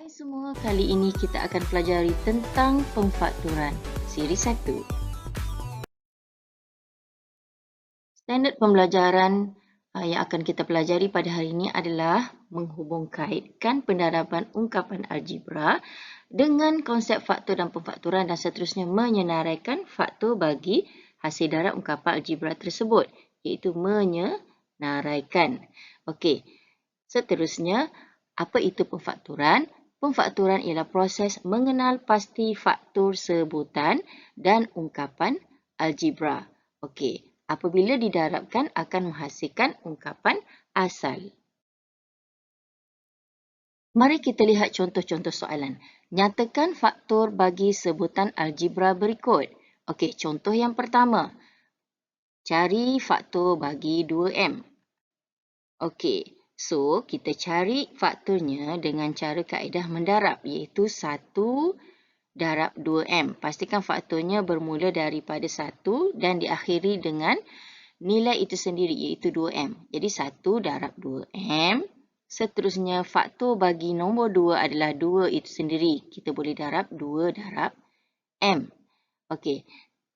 Hai semua, kali ini kita akan pelajari tentang pemfakturan, siri 1. Standard pembelajaran yang akan kita pelajari pada hari ini adalah menghubung kaitkan pendaraban ungkapan algebra dengan konsep faktor dan pemfakturan dan seterusnya menyenaraikan faktor bagi hasil darab ungkapan algebra tersebut, iaitu menyenaraikan. Okey, seterusnya, apa itu pemfakturan? Pemfakturan ialah proses mengenal pasti faktor sebutan dan ungkapan algebra. Okey, apabila didarabkan akan menghasilkan ungkapan asal. Mari kita lihat contoh-contoh soalan. Nyatakan faktor bagi sebutan algebra berikut. Okey, contoh yang pertama. Cari faktor bagi 2M. Okey, so kita cari faktornya dengan cara kaedah mendarab, iaitu 1 darab 2M. Pastikan faktornya bermula daripada 1 dan diakhiri dengan nilai itu sendiri, iaitu 2M. Jadi 1 darab 2M. Seterusnya, faktor bagi nombor 2 adalah 2 itu sendiri. Kita boleh darab 2 darab M. Okey,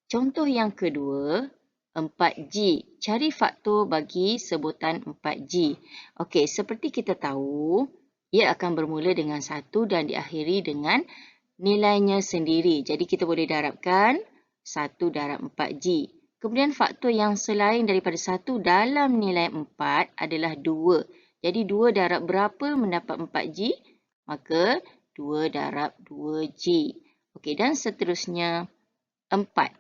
contoh yang kedua, 4G. Cari faktor bagi sebutan 4G. Okey, seperti kita tahu, ia akan bermula dengan 1 dan diakhiri dengan nilainya sendiri. Jadi kita boleh darabkan 1 darab 4G. Kemudian faktor yang selain daripada 1 dalam nilai 4 adalah 2. Jadi 2 darab berapa mendapat 4G? Maka 2 darab 2G. Okey, dan seterusnya 4.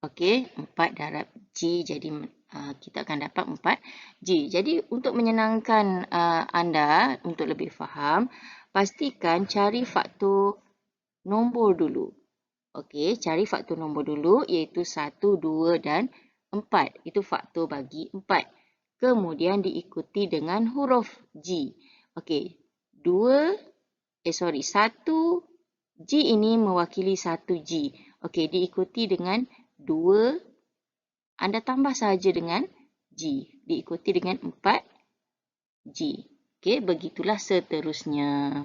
Okey, 4 darab G. Jadi kita akan dapat 4G. Jadi untuk menyenangkan anda untuk lebih faham, pastikan cari faktor nombor dulu. Okey, cari faktor nombor dulu, iaitu 1, 2 dan 4. Itu faktor bagi 4. Kemudian diikuti dengan huruf G. Okey, 1 G ini mewakili 1G. Okey, diikuti dengan 2. Anda tambah saja dengan G. Diikuti dengan 4G. Okey, begitulah seterusnya.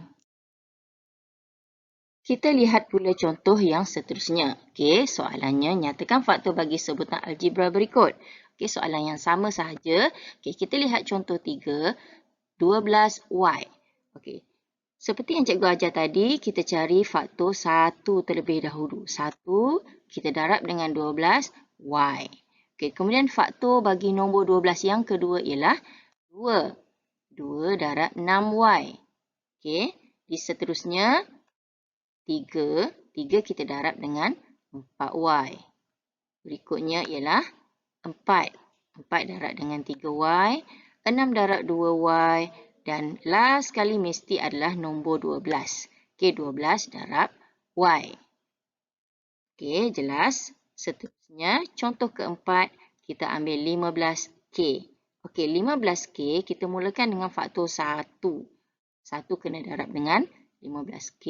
Kita lihat pula contoh yang seterusnya. Okey, soalannya, nyatakan faktor bagi sebutan algebra berikut. Okey, soalan yang sama sahaja. Okey, kita lihat contoh 3, 12Y. Okey, seperti yang cikgu ajar tadi, kita cari faktor 1 terlebih dahulu. 1 kita darab dengan 12Y. Okey, kemudian faktor bagi nombor 12 yang kedua ialah 2. 2 darab 6Y. Okey, di seterusnya 3 kita darab dengan 4Y. Berikutnya ialah 4. 4 darab dengan 3Y, 6 darab 2Y, dan last sekali mesti adalah nombor 12. Okey, 12 darab Y. Okey, jelas. Seterusnya, contoh keempat, kita ambil 15K. Okey, 15K kita mulakan dengan faktor 1. 1 kena darab dengan 15K.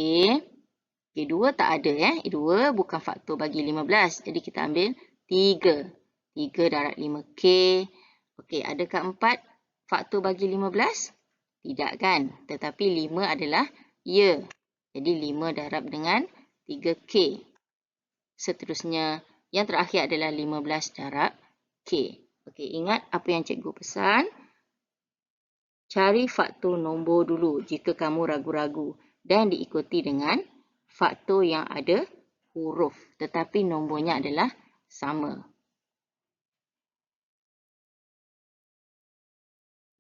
Okey, 2 tak ada ya. 2 bukan faktor bagi 15. Jadi kita ambil 3. 3 darab 5K. Okey, adakah 4 faktor bagi 15? Tidak kan? Tetapi 5 adalah ya. Jadi 5 darab dengan 3K. Seterusnya, yang terakhir adalah 15 darab K. Okey, ingat apa yang cikgu pesan? Cari faktor nombor dulu jika kamu ragu-ragu dan diikuti dengan faktor yang ada huruf tetapi nombornya adalah sama.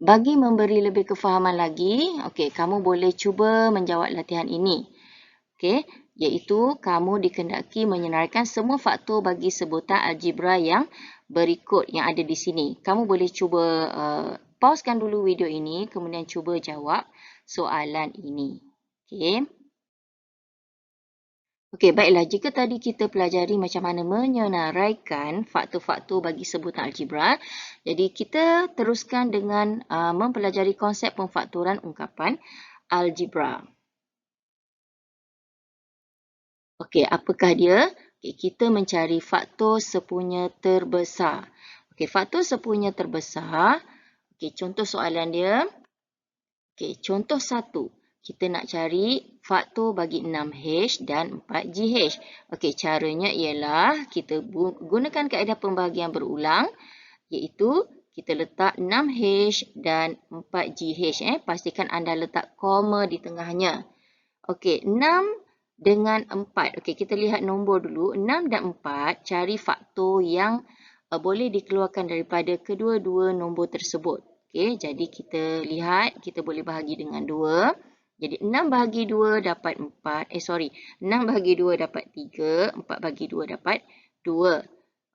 Bagi memberi lebih kefahaman lagi, okey, kamu boleh cuba menjawab latihan ini. Okey, iaitu kamu dikendaki menyenaraikan semua faktor bagi sebutan algebra yang berikut yang ada di sini. Kamu boleh cuba pausekan dulu video ini, kemudian cuba jawab soalan ini. Okey. Okey, baiklah. Jika tadi kita pelajari macam mana menyenaraikan faktor-faktor bagi sebutan algebra, jadi kita teruskan dengan mempelajari konsep pemfakturan ungkapan algebra. Okey, apakah dia? Okey, kita mencari faktor sepunya terbesar. Okey, faktor sepunya terbesar. Okey, contoh soalan dia. Okey, contoh 1. kita nak cari faktor bagi 6H dan 4GH. Okey, caranya ialah kita gunakan kaedah pembahagian berulang, iaitu kita letak 6H dan 4GH. Pastikan anda letak koma di tengahnya. Okey, 6 dengan 4. Okey, kita lihat nombor dulu. 6 dan 4, cari faktor yang boleh dikeluarkan daripada kedua-dua nombor tersebut. Okey, jadi kita lihat, kita boleh bahagi dengan 2. Jadi 6 bahagi 2 dapat 4. 6 bahagi 2 dapat 3. 4 bahagi 2 dapat 2.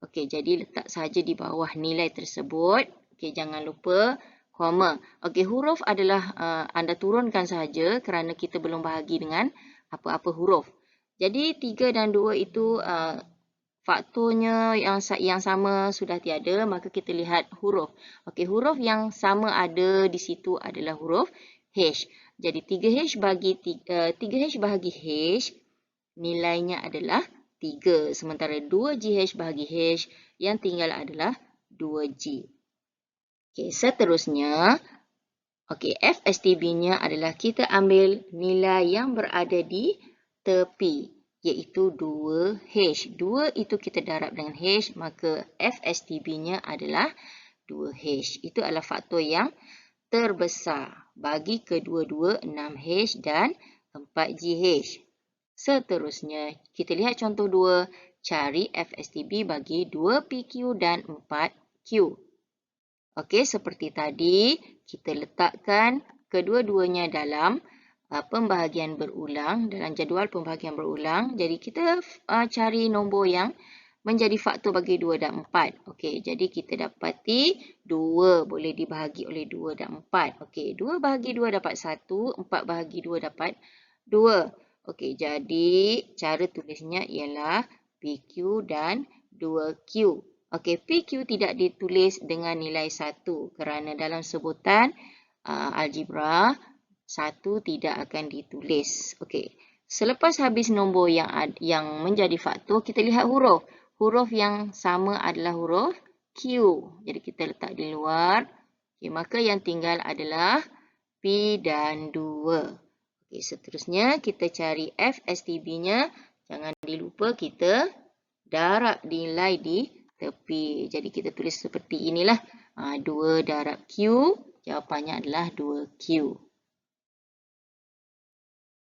Okey, jadi letak saja di bawah nilai tersebut. Okey, jangan lupa koma. Okey, huruf adalah anda turunkan saja kerana kita belum bahagi dengan apa-apa huruf. Jadi 3 dan 2 itu faktornya yang sama sudah tiada, maka kita lihat huruf. Okey, huruf yang sama ada di situ adalah huruf H. Jadi 3H bahagi H, nilainya adalah 3. Sementara 2GH bahagi H, yang tinggal adalah 2G. Okey, seterusnya, FSTB-nya adalah kita ambil nilai yang berada di tepi, iaitu 2H. 2 itu kita darab dengan H, maka FSTB-nya adalah 2H. Itu adalah faktor yang terbesar bagi kedua-dua 6H dan 4GH. Seterusnya, kita lihat contoh 2. Cari FSTB bagi 2PQ dan 4Q. Okey, seperti tadi, kita letakkan kedua-duanya dalam pembahagian berulang, dalam jadual pembahagian berulang. Jadi, kita cari nombor yang menjadi faktor bagi 2 dan 4. Okey, jadi kita dapati 2 boleh dibahagi oleh 2 dan 4. Okey, 2 bahagi 2 dapat 1, 4 bahagi 2 dapat 2. Okey, jadi cara tulisnya ialah PQ dan 2Q. Okey, PQ tidak ditulis dengan nilai 1 kerana dalam sebutan algebra 1 tidak akan ditulis. Okey, selepas habis nombor yang menjadi faktor, kita lihat huruf. Huruf yang sama adalah huruf Q. Jadi kita letak di luar. Okey, maka yang tinggal adalah P dan 2. Okey, seterusnya kita cari FSTB-nya. Jangan dilupa kita darab nilai di tepi. Jadi kita tulis seperti inilah. 2 darab Q. Jawapannya adalah 2Q.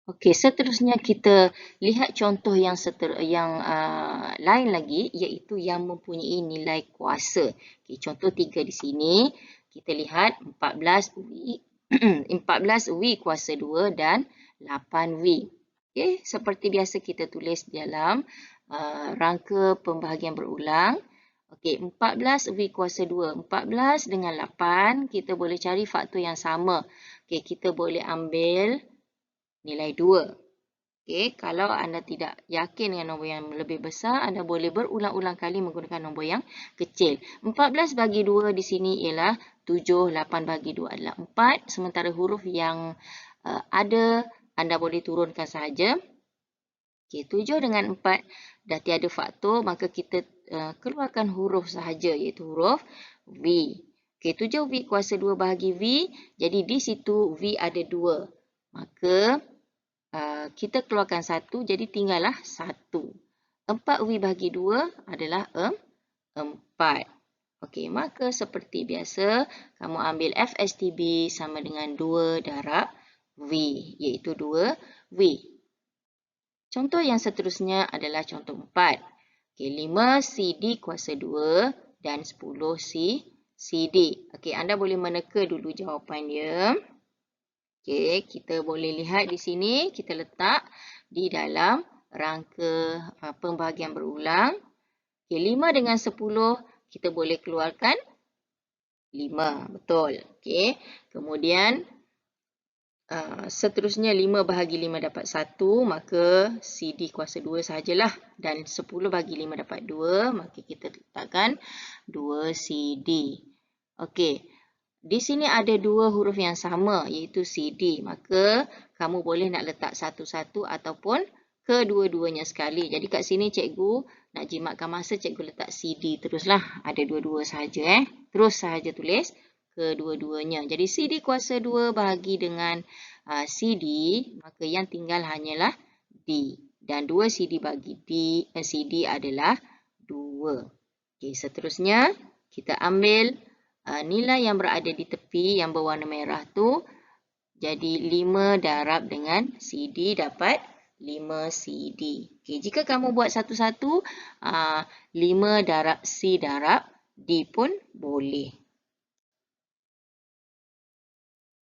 Okey, seterusnya kita lihat contoh yang lain lagi, iaitu yang mempunyai nilai kuasa. Okey, contoh 3 di sini. Kita lihat 14V, 14V kuasa 2 dan 8V. Okey, seperti biasa kita tulis dalam rangka pembahagian berulang. Okey, 14V kuasa 2. 14 dengan 8, kita boleh cari faktor yang sama. Okey, kita boleh ambil nilai 2. Okey, kalau anda tidak yakin dengan nombor yang lebih besar, anda boleh berulang-ulang kali menggunakan nombor yang kecil. 14 bagi 2 di sini ialah 7, 8 bagi 2 adalah 4. Sementara huruf yang ada, anda boleh turunkan sahaja. Okey, 7 dengan 4 dah tiada faktor, maka kita keluarkan huruf sahaja, iaitu huruf V. Okey, 7V kuasa 2 bahagi V, jadi di situ V ada 2. Maka kita keluarkan 1, jadi tinggallah 1. 4V bahagi 2 adalah 4. Okey, maka seperti biasa, kamu ambil FSTB sama dengan 2 darab V, iaitu 2V. Contoh yang seterusnya adalah contoh 4. Okey, 5CD kuasa 2 dan 10CD. Okey, anda boleh meneka dulu jawapan dia. Okey, kita boleh lihat di sini, kita letak di dalam rangka pembahagian berulang. Okey, 5 dengan 10, kita boleh keluarkan 5. Betul. Okey, kemudian seterusnya 5 bahagi 5 dapat 1, maka CD kuasa 2 sahajalah. Dan 10 bagi 5 dapat 2, maka kita letakkan 2CD. Okey. Di sini ada dua huruf yang sama, iaitu CD. Maka, kamu boleh nak letak satu-satu ataupun kedua-duanya sekali. Jadi, kat sini cikgu nak jimatkan masa, cikgu letak CD teruslah. Ada dua-dua sahaja. Terus sahaja tulis kedua-duanya. Jadi, CD kuasa 2 bahagi dengan CD, maka yang tinggal hanyalah D. Dan 2 CD bagi CD adalah 2. Okey, seterusnya kita ambil nilai yang berada di tepi yang berwarna merah tu. Jadi 5 darab dengan CD dapat 5 CD. Okey, jika kamu buat satu-satu, 5 darab C darab D pun boleh.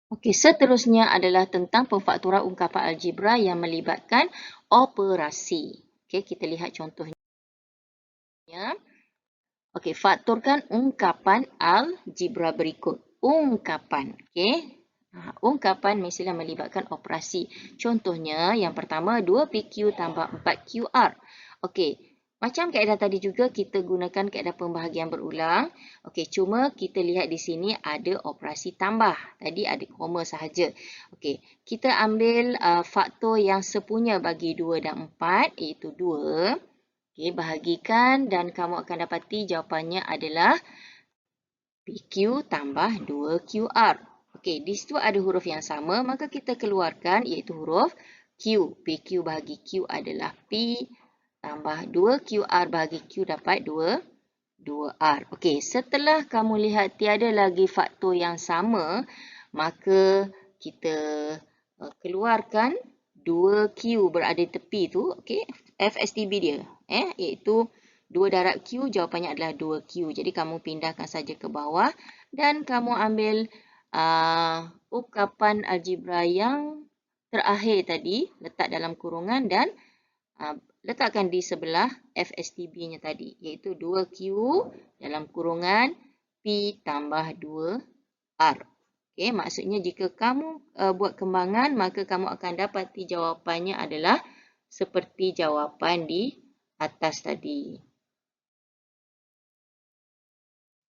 Okey, seterusnya adalah tentang pemfaktoran ungkapan algebra yang melibatkan operasi. Okey, kita lihat contohnya. Okey, faktorkan ungkapan algebra berikut. Ungkapan, okey. Ungkapan mestilah melibatkan operasi. Contohnya, yang pertama 2PQ tambah 4QR. Okey. Macam kaedah tadi juga, kita gunakan kaedah pembahagian berulang. Okey, cuma kita lihat di sini ada operasi tambah. Tadi ada koma sahaja. Okey, kita ambil faktor yang sepunya bagi 2 dan 4, iaitu 2. Okey, bahagikan dan kamu akan dapati jawapannya adalah PQ tambah 2QR. Okey, di situ ada huruf yang sama, maka kita keluarkan iaitu huruf Q. PQ bahagi Q adalah P tambah 2QR bahagi Q dapat 2R. Okey, setelah kamu lihat tiada lagi faktor yang sama, maka kita keluarkan 2Q berada di tepi tu. Okey, FSTB dia. Iaitu 2 darab Q, jawapannya adalah 2Q. Jadi, kamu pindahkan saja ke bawah dan kamu ambil ungkapan algebra yang terakhir tadi, letak dalam kurungan dan letakkan di sebelah FSTB-nya tadi, iaitu 2Q dalam kurungan P tambah 2R. Okay, maksudnya jika kamu buat kembangan, maka kamu akan dapati jawapannya adalah seperti jawapan di atas tadi.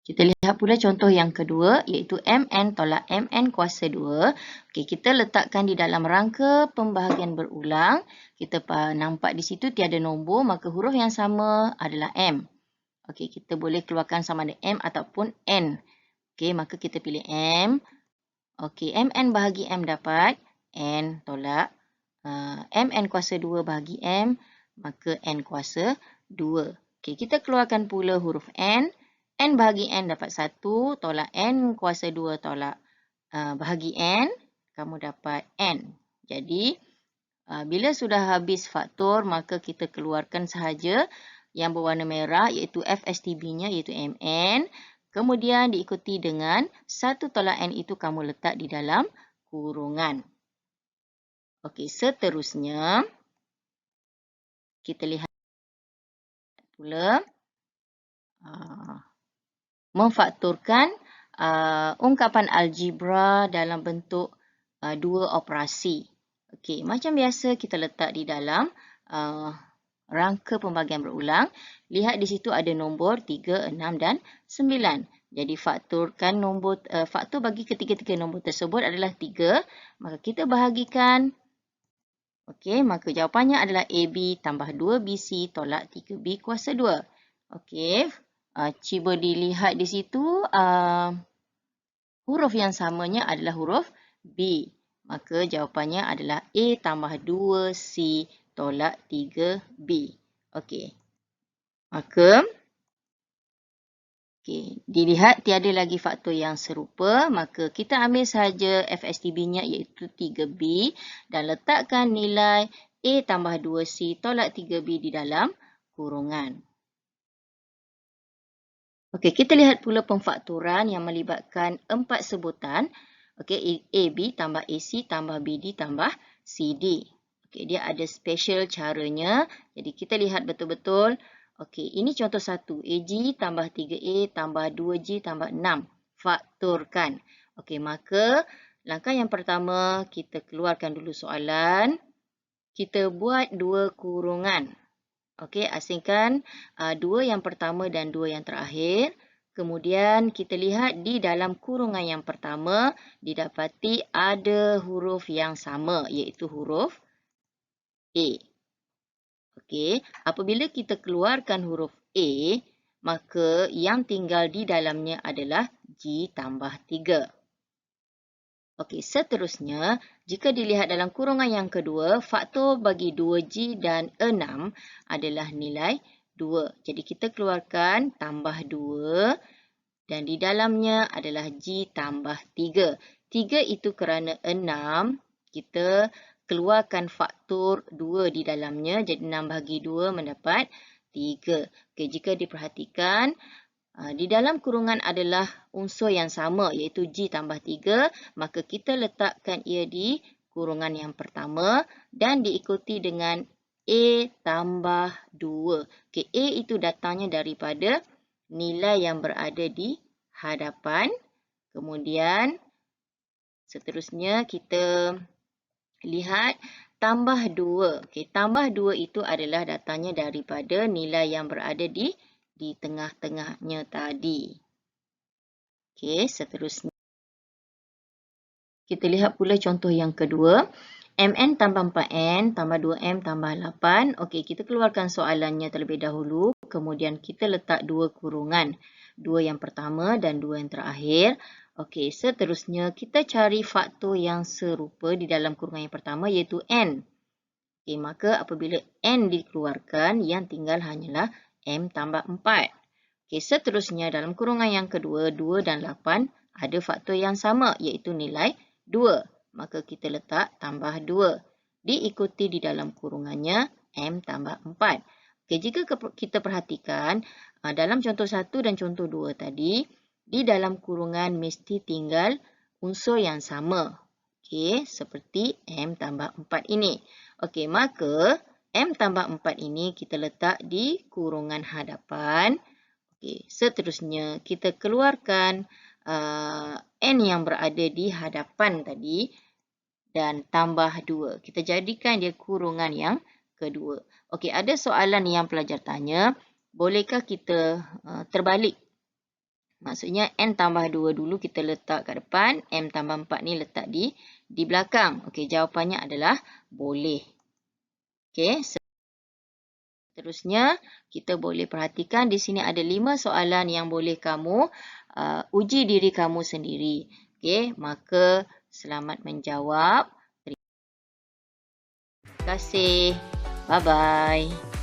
Kita lihat pula contoh yang kedua, iaitu MN tolak MN kuasa 2. Okey, kita letakkan di dalam rangka pembahagian berulang. Kita nampak di situ tiada nombor, maka huruf yang sama adalah M. Okey, kita boleh keluarkan sama ada M ataupun N. Okey, maka kita pilih M. Okey, MN bahagi M dapat N tolak MN kuasa 2 bahagi M, maka N kuasa 2. Okey, kita keluarkan pula huruf N. N bahagi N dapat 1, tolak N kuasa 2 tolak bahagi N, kamu dapat N. Jadi, bila sudah habis faktor, maka kita keluarkan sahaja yang berwarna merah, iaitu FSTB-nya, iaitu MN. Kemudian diikuti dengan 1 tolak N itu kamu letak di dalam kurungan. Okey, seterusnya, kita lihat pula memfaktorkan ungkapan algebra dalam bentuk dua operasi. Okey, macam biasa kita letak di dalam rangka pembahagian berulang. Lihat di situ ada nombor 3, 6 dan 9. Jadi faktorkan faktor bagi ketiga-tiga nombor tersebut adalah 3. Maka kita bahagikan. Okey, maka jawapannya adalah AB tambah 2BC tolak 3B kuasa 2. Okey. Cuba dilihat di situ, huruf yang samanya adalah huruf B. Maka jawapannya adalah A tambah 2C tolak 3B. Okey. Maka, dilihat tiada lagi faktor yang serupa. Maka kita ambil sahaja FSTB-nya iaitu 3B dan letakkan nilai A tambah 2C tolak 3B di dalam kurungan. Okey, kita lihat pula pemfaktoran yang melibatkan 4 sebutan. Okey, AB tambah AC tambah BD tambah CD. Okey, dia ada special caranya. Jadi, kita lihat betul-betul. Okey, ini contoh 1. AG tambah 3A tambah 2G tambah 6. Faktorkan. Okey, maka langkah yang pertama, kita keluarkan dulu soalan. Kita buat 2 kurungan. Okey, asingkan 2 yang pertama dan 2 yang terakhir. Kemudian kita lihat di dalam kurungan yang pertama didapati ada huruf yang sama iaitu huruf A. Okey, apabila kita keluarkan huruf A, maka yang tinggal di dalamnya adalah G tambah 3. Okey, seterusnya, jika dilihat dalam kurungan yang kedua, faktor bagi 2G dan 6 adalah nilai 2. Jadi kita keluarkan tambah 2 dan di dalamnya adalah G tambah 3. 3 itu kerana 6, kita keluarkan faktor 2 di dalamnya. Jadi 6 bagi 2 mendapat 3. Okey, jika diperhatikan, di dalam kurungan adalah unsur yang sama iaitu G tambah 3, maka kita letakkan ia di kurungan yang pertama dan diikuti dengan A tambah 2. Okay, A itu datangnya daripada nilai yang berada di hadapan. Kemudian seterusnya kita lihat tambah 2. Okay, tambah 2 itu adalah datangnya daripada nilai yang berada di tengah-tengahnya tadi. Okey, seterusnya kita lihat pula contoh yang kedua. Mn tambah 4n tambah 2m tambah 8. Okey, kita keluarkan soalannya terlebih dahulu. Kemudian kita letak dua kurungan. Dua yang pertama dan dua yang terakhir. Okey, seterusnya kita cari faktor yang serupa di dalam kurungan yang pertama iaitu n. Okey, maka apabila n dikeluarkan, yang tinggal hanyalah m tambah 4. Okey, seterusnya dalam kurungan yang kedua, 2 dan 8 ada faktor yang sama iaitu nilai 2. Maka kita letak tambah 2. Diikuti di dalam kurungannya m tambah 4. Okey, jika kita perhatikan dalam contoh 1 dan contoh 2 tadi, di dalam kurungan mesti tinggal unsur yang sama. Okey, seperti m tambah 4 ini. Okey, maka m tambah 4 ini kita letak di kurungan hadapan. Okey, seterusnya kita keluarkan n yang berada di hadapan tadi dan tambah 2. Kita jadikan dia kurungan yang kedua. Okey, ada soalan yang pelajar tanya, bolehkah kita terbalik? Maksudnya n tambah 2 dulu kita letak kat depan, m tambah 4 ni letak di belakang. Okey, jawapannya adalah boleh. Okey, seterusnya, kita boleh perhatikan di sini ada 5 soalan yang boleh kamu uji diri kamu sendiri. Okey, maka selamat menjawab. Terima kasih. Bye-bye.